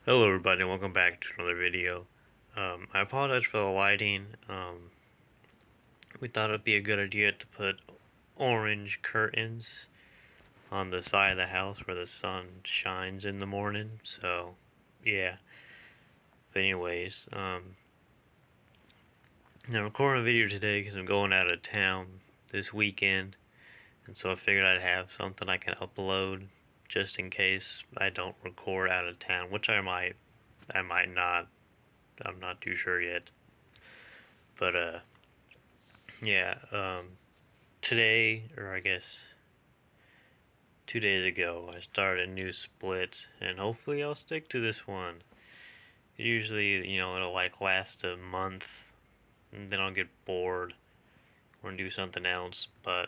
Hello everybody and welcome back to another video. I apologize for the lighting. We thought it'd be a good idea to put orange curtains on the side of the house where the sun shines in the morning. So, yeah. But anyways, I'm recording a video today because I'm going out of town this weekend. And so I figured I'd have something I can upload just in case I don't record out of town, which I might not. I'm not too sure yet. But, yeah, today, or I guess 2 days ago, I started a new split, and hopefully I'll stick to this one. Usually, it'll like last a month, and then I'll get bored or do something else. But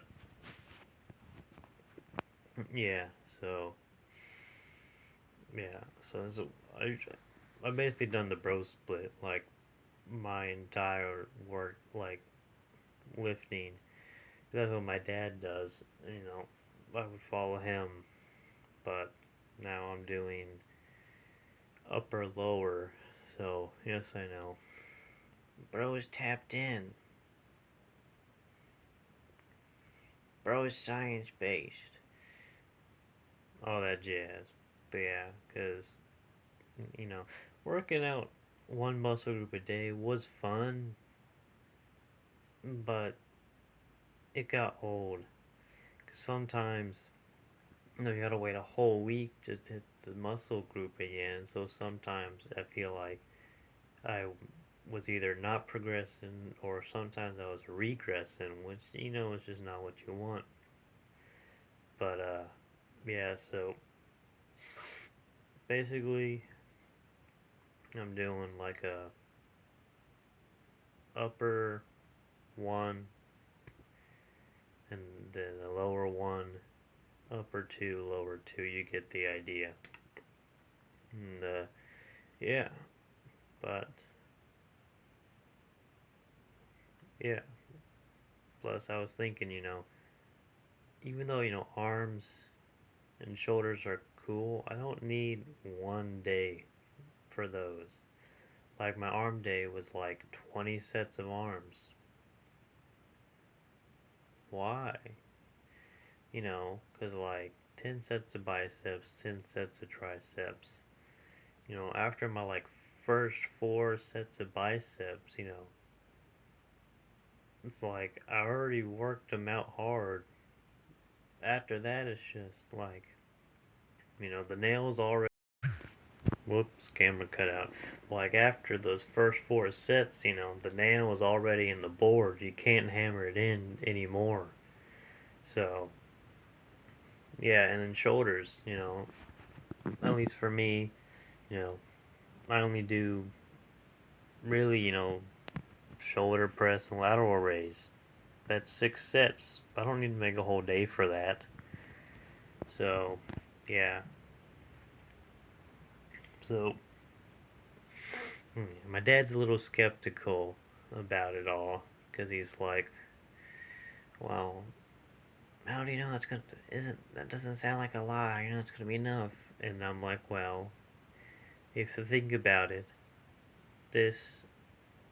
yeah, so yeah, so I basically done the bro split like my entire work, like lifting. That's what my dad does. I would follow him, but now I'm doing upper lower. So yes, I know. Bro is tapped in. Bro is science based. All that jazz. But yeah, cause you know, working out one muscle group a day was fun, but it got old. Cause sometimes you gotta wait a whole week to hit the muscle group again. So sometimes I feel like I was either not progressing or sometimes I was regressing, which is just not what you want. But yeah, so basically I'm doing like a upper one and then a lower one, upper two, lower two. You get the idea. And yeah, but yeah. Plus, I was thinking, even though arms and shoulders are cool, I don't need one day for those. Like my arm day was like 20 sets of arms. Why? Because like 10 sets of biceps, 10 sets of triceps. After my like first 4 sets of biceps, it's like I already worked them out hard. After that, it's just like, the nails already. Whoops, camera cut out. Like after those first 4 sets, the nail was already in the board. You can't hammer it in anymore. So, yeah, and then shoulders, at least for me, you know, I only do really, shoulder press and lateral raise. That's 6 sets. I don't need to make a whole day for that. So, yeah. So, my dad's a little skeptical about it all because he's like, "Well, how do you know that's gonna isn't that doesn't sound like a lie? It's gonna be enough." And I'm like, "Well, if you think about it, this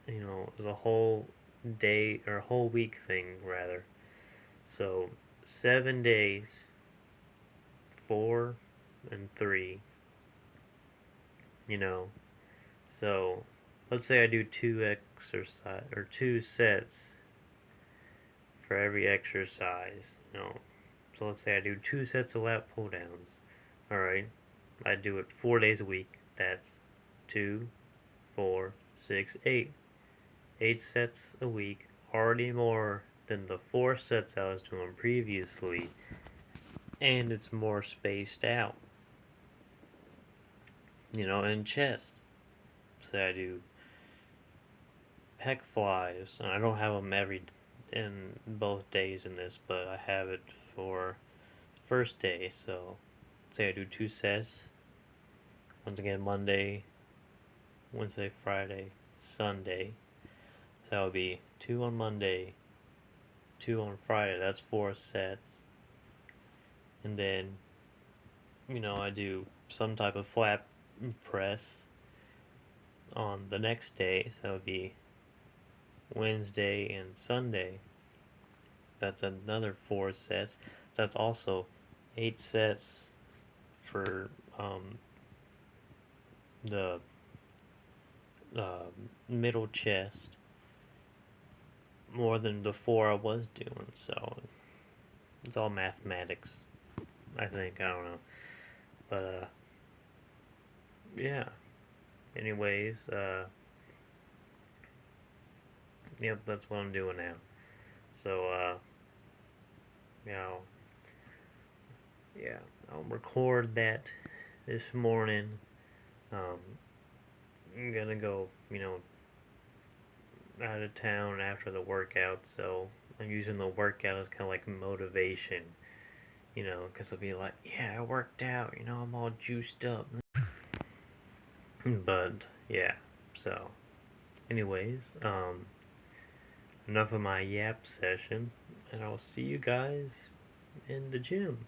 is a whole day or a whole week thing rather. So 7 days, 4 and 3, you know. So let's say I do 2 exercise or 2 sets for every exercise, So let's say I do 2 sets of lat pull downs. Alright. I do it 4 days a week. That's 2, 4, 6, 8. 8 sets a week. Already more than the 4 sets I was doing previously. And it's more spaced out. And chest. Say I do pec flies, and I don't have them in both days in this, but I have it for the first day. So say I do 2 sets. Once again, Monday, Wednesday, Friday, Sunday. So that would be 2 on Monday, 2 on Friday. That's 4 sets. And then, I do some type of flat press on the next day, so that would be Wednesday and Sunday. That's another 4 sets. So that's also 8 sets for the uh, middle chest, more than the 4 I was doing. So it's all mathematics, I think. I don't know. But yeah. Anyways, yep, that's what I'm doing now. So you know, yeah, I'll record that this morning. Um, I'm gonna go, out of town after the workout, so I'm using the workout as kind of like motivation, because I'll be like, yeah, I worked out, I'm all juiced up. But yeah, so anyways, enough of my yap session, and I'll see you guys in the gym.